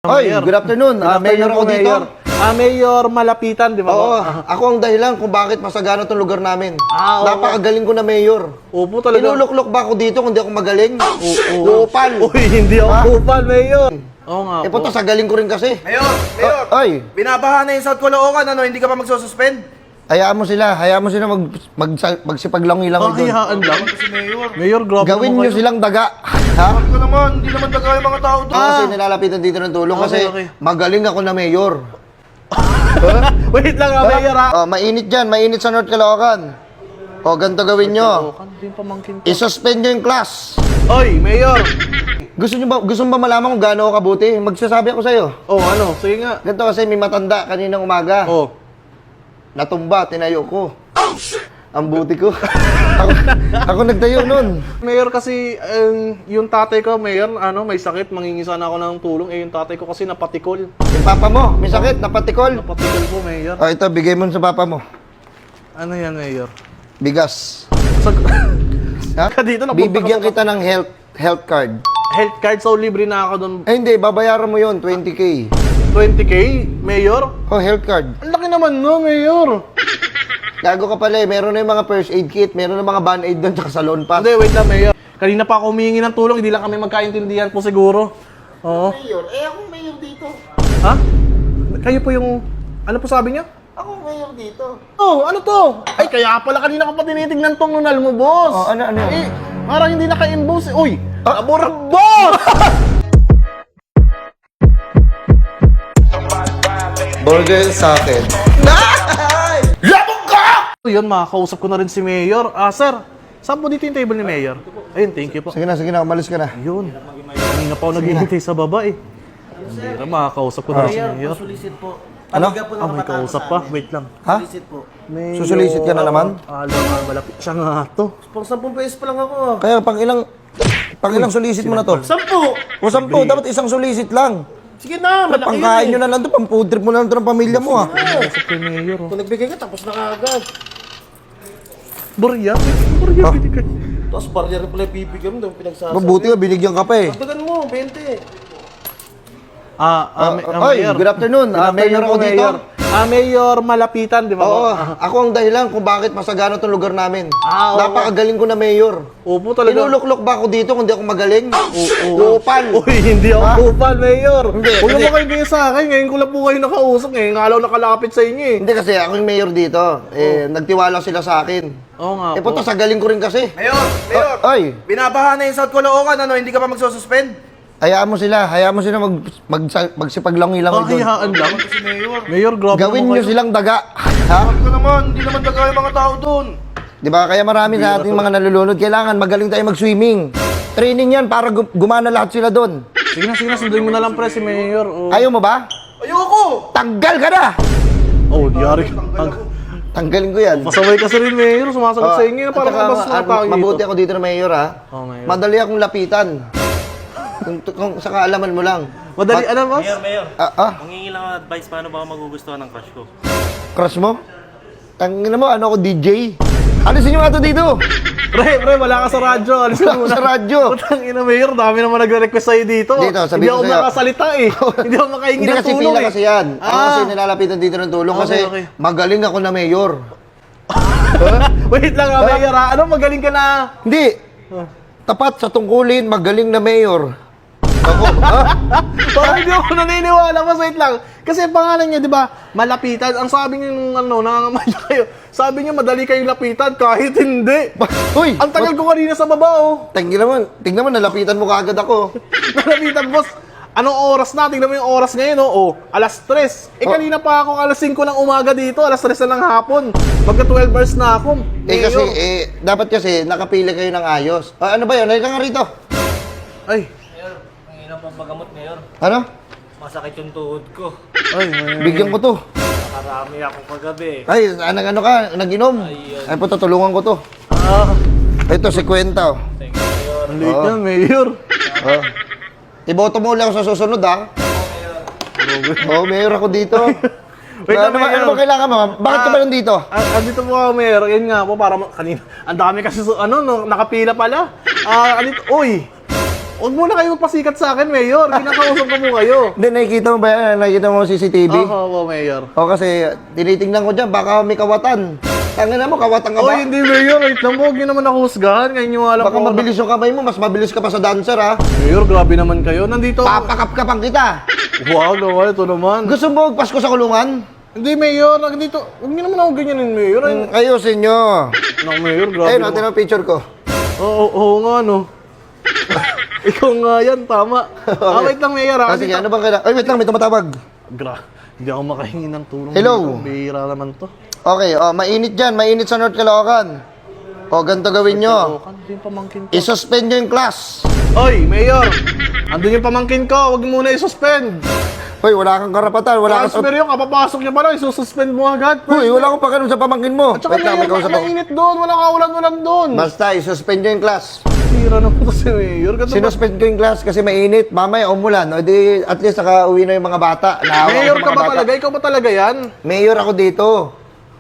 Oy, good afternoon. Mayor ako dito. Mayor Malapitan, di ba? Oo, ako ang dahilan kung bakit masagana tong lugar namin. Oo. Napakagaling ko na mayor. Opo talaga. Inuluklok ba ako dito kung di ako magaling? Upal. Uy, hindi ako upal, Mayor. Oo nga po. Puta, sa galing ko rin kasi. Mayor! Mayor! Oy, Binabaha na yung South Caloocan, ano? Hindi ka pa magsususpend? hayaan mo sila magsipaglangi lang doon. Hayaan lang. Si Mayor. Mayor, grabe Gawin naman nyo kayo. silang daga. Ha? Sabi ko naman, hindi naman taga yung mga tao doon. Kasi nilalapitan dito ng tulong kasi Okay. magaling ako na mayor. Wait lang, Mayor, ha? Oh, mainit dyan, mainit sa North Caloocan. O, ganito gawin nyo. Hindi pamangkin ko. I-suspend nyo yung class. Oy, Mayor! Gusto nyo ba malaman kung gaano ako kabuti? Magsasabi ako sa'yo. Oh, ano? Sige nga. Ganito kasi may matanda kaninang umaga. Oh. Natumba, tinayo ko. Ang buti ko. ako nagtayo nun. Mayor kasi, yung tatay ko, Mayor, may sakit, mangingisa na ako ng tulong. Yung tatay ko kasi napatikol. Yung papa mo, may sakit, napatikol. Napatikol po, Mayor. O ito, bigay mo sa papa mo. Ano yan, Mayor? Bigas. Ha? Dito, napunta Bibigyan ka kita ng health card. Health card, so libre na ako doon. Ay hindi, babayaran mo yon 20K. 20K, Mayor? Oh, health card. Ang laki naman no, Mayor. Gago ka pala eh. Meron na yung mga first aid kit, meron na mga band-aid doon, tsaka salon pa. Hindi, wait lang, Mayor. Kanina pa ako humingi ng tulong, hindi lang kami magkaintindihan po siguro. Oo. Mayor, ako mayor dito. Ha? Kayo po yung... Ano po sabi niyo? Ako mayor dito. Oh, ano to? Ay, kaya pala kanina ka pa tinitignan tong nunal mo, boss. Oh, ano? Eh, parang hindi naka-inbox. Uy, abura, boss! Burger sa akin. Yun, makakausap ko na rin si Mayor. Sir, saan po dito yung table ni Mayor? Ayun, thank you po. Sige na, umalis ka na. Yun. Kanina pa ako naghihintay sa baba eh. Hindi makakausap ko na rin si Mayor. Ano? May kausap pa. Wait lang. Ha? Mayor. Susulisit ka na naman? Alam nga, malapit siya nga to. Pang 10 pesos pa lang ako. Kaya pang ilang sulisit mo na to? 10! O 10, dapat isang sulisit lang. Sige na, malaki Pangkain nyo na lang to, pang food trip mo na lang to ng pamilya mo ha. Kausap kay Mayor. Kung nagbigay ka, tapos na kaagad. Borya? Borya, binigay. Tapos barrier pala yung bibigyan mo, daw pinagsasabi. Mabuti nga, binigyan ka pa eh. Dagan mo, 20. Oy, good afternoon. Mayor ako dito. Mayor Malapitan, di ba? Oo, ako ang dahilan kung bakit masagana tong lugar namin. Oo. Napakagaling ko na mayor. Opo talaga. Inuluklok ba ako dito kung di ako magaling? Upal. Uy, hindi ako upal, Mayor. Hindi, Huwag kasi- naman kayo ganyan sa akin. Ngayon ko lang po kayo nakausap. Ngayon nga lang nakalapit sa inyo eh. Hindi kasi ako yung mayor dito. Nagtiwala sila sa akin. Oo nga po. Punta sa galing ko rin kasi. Mayor! Mayor! Oy, Binabaha na yung South Caloocan, ano? Hindi ka pa magsususpend? hayaan mo sila magsipaglangi lang doon. Hayaan lang. Si Mayor. Mayor, grabe Gawin naman nyo kayo. silang daga. Ha? Sabi ko naman, hindi naman taga yung mga tao doon. Di ba? Kaya marami sa ating mga nalulunod, kailangan magaling tayo mag-swimming. Training yan para gumana lahat sila doon. Sige na, sunduin mo na lang pre si Mayor. Oh. Ayaw mo ba? Ayoko! Tanggal ka na! Oh, diyari. Tanggalin ko yan. Masaway kasi rin, Mayor. Sumasagot sa inyo. At Parang saka, kabas na tayo mabuti dito. ako dito na mayor ha. Oh, Mayor. Madali akong lapitan. Kung sa kaalaman mo lang. Madali, alam mo? Mayor, Mangingi lang ng advice paano baka magugustuhan ng crush ko. Crush mo? Tangina mo, ano ako, DJ? Alisin nyo nga to dito! Pre, wala ka sa radyo. Alis ka muna. Sa radyo! Putang ina, Mayor. Dami naman nagre-request sa'yo dito. Dito, sabihin Hindi ako ko sa'yo. makasalita eh. Hindi ako makahingi Hindi ng kasi tulong pila eh. kasi yan. Ako kasi nilalapitan dito ng tulong kasi Okay. magaling ako na mayor. Wait lang, Mayor. Ano, magaling ka na? Hindi! Tapat sa tungkulin, magaling na mayor. Ako, ha? Parang hindi ako naniniwala. Mas wait lang. Kasi ang pangalan niya, di ba, malapitan. Ang sabi niya nung nangangamaya kayo, sabi niya madali kayong lapitan kahit hindi. Uy! Ang tagal ko kanina sa baba, oh. Tingnan mo, nalapitan mo kaagad ako. Nalapitan, boss. Anong oras na? Tingnan mo yung oras ngayon, oh. Alas 3. Kanina pa ako alas 5 ng umaga dito. Alas 3 na ng hapon. Magka 12 hours na ako. Kasi, Mayor. dapat kasi nakapili kayo ng ayos. Ano ba yun? Halika nga rito. Ay. Mayor, ang ina pang pagamot, Mayor. Ano? Masakit yung tuhod ko. Ay, Bigyan ko to. Nakarami ako kagabi. Ay, ano ka? Nag-inom? Ay, puto, tulungan ko to. Ito, si Kwenta, oh. Thank you, Mayor. Ang late yan, Mayor. Oh. Iboto mo ulit ako sa susunod, ha? Oo, mayor ako dito. Wait lang, Mayor. Ano ba kailangan mo? Bakit ka ba nandito? Andito po ako, Mayor. Yan nga po, para kanina. Ang dami kasi, nakapila pala. Andito, uy. Huwag muna kayo magpasikat sa akin, Mayor. Kinakausap ko mo kayo. Hindi, nakikita mo ba yan? Nakikita mo CCTV? Oo, Mayor. O kasi, tinitingnan ko dyan, baka may kawatan. Tangin na mo, kawatan ka ba? Oy, hindi, Mayor. Wait lang mo. Huwag niyo naman ako husgahan. Ngayon nyo alam Baka ko. mabilis yung kamay mo, mas mabilis ka pa sa dancer, ha? Mayor, grabe naman kayo. Nandito. Papakapkapang kita. Wow, naman. Ito naman. Gusto mo magpasko sa kulungan? Hindi, Mayor. Nandito. Huwag niyo naman ako ganyanin, Mayor. Ay, Ayusin nyo. no, Mayor. Grabe Ayun, naman. natin ang picture ko. Oo nga, no. Ikaw nga yan, tama. Wait lang, Mayor. Ah, sige, ano bang kailangan? Ay, wait lang, may tumatawag. Hindi ako makahingi ng tulong. Hello? Dito. Bihira naman to. Okay, mainit dyan, mainit sa North Caloocan. Ganito gawin nyo. Hindi yung pamangkin ko. I-suspend nyo yung class. Oy, Mayor! Andun yung pamangkin ko. Huwag muna i-suspend. Hoy, wala kang karapatan, wala kang... Transfer yun, kapapasok niya pa lang, isususpend mo agad. Hoy, wala akong pakialam sa pamangkin mo. Tsaka Wait lang, may Mayor, kausap ako. mainit doon. Wala kaulan-ulan doon. Basta, i-suspend nyo yung class. Bihira naman to si Mayor. Ganito ba? Sinuspend ko yung class kasi mainit. Mamaya, umulan. O di, at least nakauwi na yung mga bata. Naawa ko Mayor sa ka mga ba bata. talaga? Ikaw ba talaga yan? Mayor ako dito.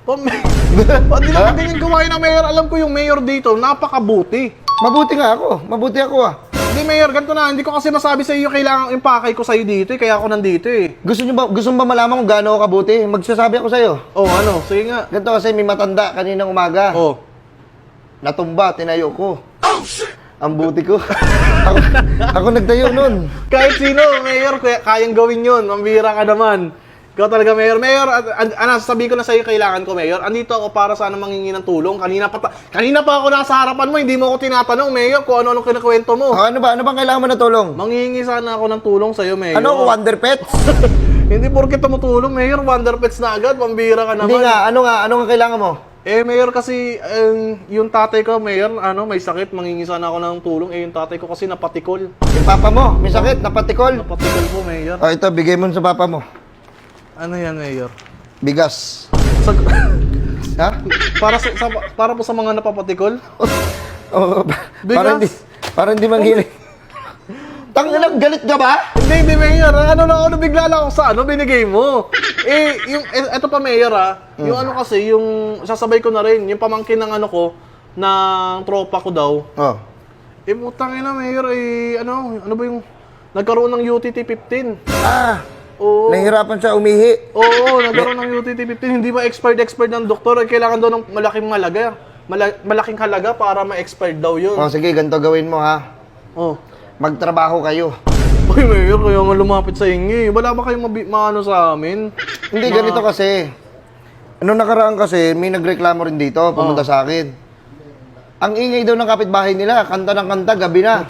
Hindi naman ganyan kumain ng Mayor. Alam ko yung Mayor dito, napakabuti. Mabuti nga ako. Mabuti ako ah. Hindi, Mayor, ganito na. Hindi ko kasi masabi sa iyo kailangan impakay ko sa iyo dito, kaya ako nandito eh. Gusto mo ba malaman kung gaano ako kabuti? Magsasabi ako sa'yo. Oh, ano? Sige nga. Ganito kasi may matanda kaninang umaga. Oh. Natumba, tinayo ko. Ang buti ko. ako nagtayo nun. Kahit sino, Mayor, kayang gawin yun. Mambira ka naman. Ikaw talaga, Mayor. Mayor, sasabihin ko na sa'yo kailangan ko, Mayor. Andito ako para sana mangingi ng tulong. Kanina pa ako nasa harapan mo, hindi mo ako tinatanong, Mayor, kung ano-anong kinakwento mo. Ano bang kailangan mo na tulong? Mangingi sana ako ng tulong sa'yo, Mayor. Ano, Wonder Pets? Hindi porket tumutulong, Mayor. Wonder Pets na agad. Pambira ka naman. Hindi nga, ano nga kailangan mo? Mayor, kasi yung tatay ko, Mayor, may sakit. Mangingi sana ako ng tulong. Yung tatay ko kasi napatikol. Yung papa mo, may sakit, napatikol. Napatikol po, Mayor. O ito, bigay mo sa papa mo. Ano yan, Mayor? Bigas. Ha? Para po sa mga napapatikol? Oh, Bigas? para hindi manghiling. Tangina, galit ka ba? Hindi, Mayor. Ano, bigla lang ako sa binigay mo. Eto pa, Mayor, yung ano kasi, yung sasabay ko na rin, yung pamangkin ng ano ko, ng tropa ko daw. Oh. Putang ina, Mayor, ano ba yung, nagkaroon ng UTT 15. Oo. Nahihirapan siya umihi. Oo, nagkaroon ng UTT 15. Hindi ba expert ng doktor? Kailangan daw ng malaking halaga para ma-expired daw yun. Oh, sige, ganito gawin mo ha. Oh. Magtrabaho kayo. Uy, Mayor, kaya nga lumapit sa inyo. Wala ba kayong maano sa amin? Hindi, ganito kasi. Ano nakaraan kasi, may nagreklamo rin dito, pumunta sa akin. Ang ingay daw ng kapitbahay nila, kanta ng kanta, gabi na.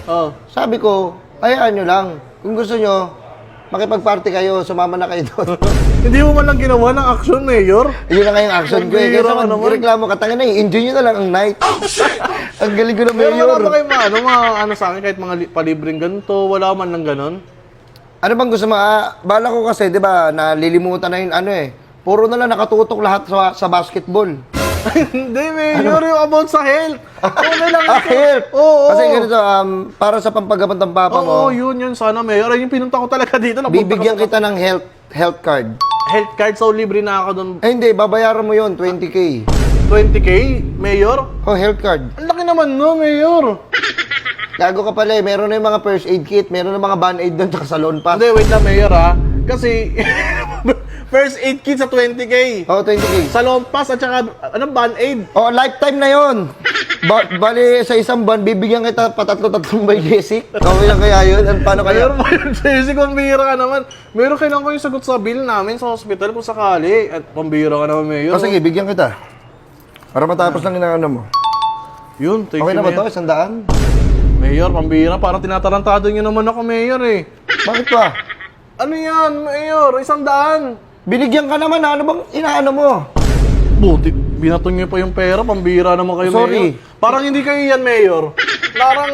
Oh. Sabi ko, hayaan nyo lang. Kung gusto nyo, makipag-party kayo, sumama na kayo doon. Hindi mo man lang ginawa ng action, Mayor? Yun na nga yung action ko eh. Bihira Kaya ka naman. magreklamo ka, tangin na enjoy nyo na lang ang night. Ang galing ko na Pero wala ba mayor. kayo ano sa akin, kahit mga palibreng ganito, wala man lang ganon? Ano bang gusto mo? Bala ko kasi, di ba, nalilimutan na yung ano eh. Puro na lang nakatutok lahat sa basketball. Hindi, Mayor, yung about sa health. Okay lang ito. Help! Oo. Kasi ganito, para sa pampagamot ng papa mo, Oo, yun sana, Mayor. Ayun yung pinunta ko talaga dito. bibigyan kita ng health card. Health card, so libre na ako doon. Ay hindi, babayaran mo yun, 20K. 20K, Mayor? Oh, health card. Ang laki naman no, Mayor. Gago ka pala eh, meron na yung mga first aid kit, meron na mga band-aid doon, tsaka salon pa. Hindi, wait lang, Mayor, Kasi, first aid kit sa 20K. Oh, 20K. Salon pass at saka, band-aid. Oh, lifetime na yun. Bali, sa isang buwan, bibigyan kita patatlo-tatlong by basic. Okay lang kaya yun? Paano kaya? Mayor, Jesse, pambira ka naman. Mayor, kailangan ko yung sagot sa bill namin sa hospital kung sakali. At pambira ka naman, Mayor. Oh, sige, bigyan kita. Para matapos lang inaano mo. Yun, thank Okay you, na ba Mayor. to? 100? Mayor, pambira. Parang tinatarantado niyo naman ako, Mayor, eh. Bakit ba? Ano yan, Mayor? 100. Binigyan ka naman, ano bang inaano mo? Buti, binaton niyo pa yung pera. Pambira naman kayo, Sorry. Mayor. Parang hindi kayo yan, Mayor. Parang,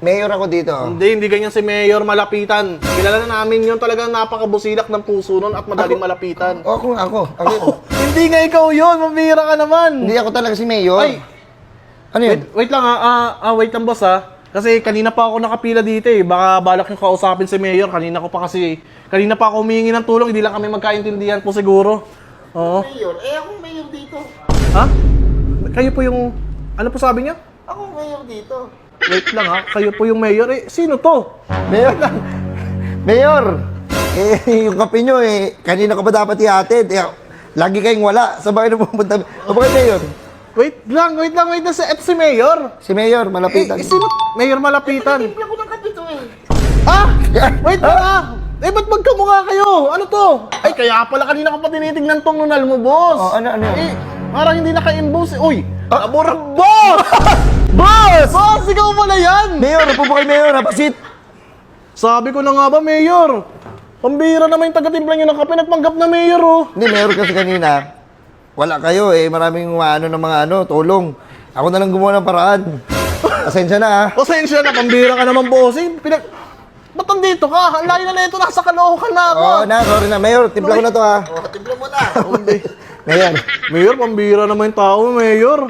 Mayor ako dito. hindi ganyan si Mayor malapitan. Kilala na namin yun, talagang napakabusilak ng puso nun at madaling malapitan. Ako. Hindi nga ikaw yun, pambira ka naman. Hindi ako talaga si Mayor. Ay! Ano yun? Wait lang wait lang boss Kasi kanina pa ako nakapila dito eh. Baka balak yung kausapin si Mayor. Kanina pa ako humingi ng tulong. Hindi lang kami magkaintindihan po siguro. Oo. Mayor? Akong Mayor dito. Ha? Kayo po yung... Ano po sabi niya? Ako Mayor dito. Wait lang ha, kayo po yung mayor. Eh, sino to? Mayor lang. Mayor! Yung kape nyo kanina ka ba dapat ihatid? Lagi kayong wala. Sa bakit na pupunta? O bakit, Mayor? Wait lang. Ito si mayor. Si Mayor, malapitan. Sino? Mayor malapitan. Timpla ko ng kape to eh. Ah! Wait lang ah! Eh, ba't magkamukha kayo? Ano to? Ay, kaya pala kanina ko pa tinitignan tong nunal mo, boss. Oh, ano? Eh, parang hindi naka-inbox. Uy! Abura! Boss! Boss! Boss, ikaw pala yan! Mayor, upo po kay Mayor, napasit. Sabi ko na nga ba, Mayor? Pambira naman yung taga-timpla nyo ng kape, nagpanggap na Mayor, oh. Hindi, Mayor kasi kanina, wala kayo maraming tulong. Ako na lang gumawa ng paraan. Pasensya na ha. Pasensya na, pambira ka naman, bossing. Ba't nandito ka? Ang layo na nito, nasa Caloocan na ako. Oo na, sorry na. Mayor, timpla ko na to ha. Timpla mo na. Mayor. Mayor, pambira naman yung tao, Mayor.